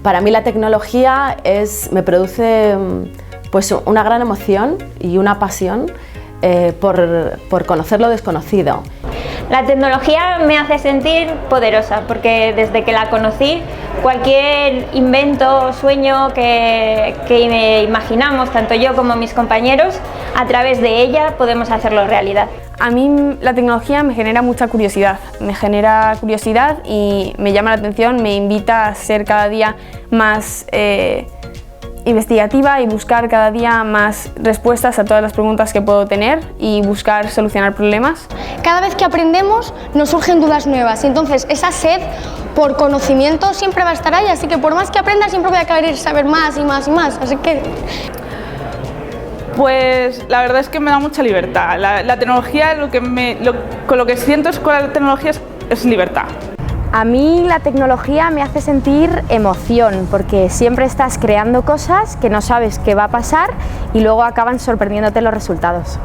Para mí la tecnología me produce pues, una gran emoción y una pasión por conocer lo desconocido. La tecnología me hace sentir poderosa porque desde que la conocí, cualquier invento o sueño que imaginamos, tanto yo como mis compañeros, a través de ella podemos hacerlo realidad. A mí la tecnología me genera mucha curiosidad, y me llama la atención, me invita a ser cada día más investigativa y buscar cada día más respuestas a todas las preguntas que puedo tener y buscar solucionar problemas. Cada vez que aprendemos nos surgen dudas nuevas y entonces esa sed por conocimiento siempre va a estar ahí, así que por más que aprenda siempre voy a querer saber más y más y más, así que... Pues la verdad es que me da mucha libertad. La tecnología, con lo que siento con la tecnología es libertad. A mí la tecnología me hace sentir emoción porque siempre estás creando cosas que no sabes qué va a pasar y luego acaban sorprendiéndote los resultados.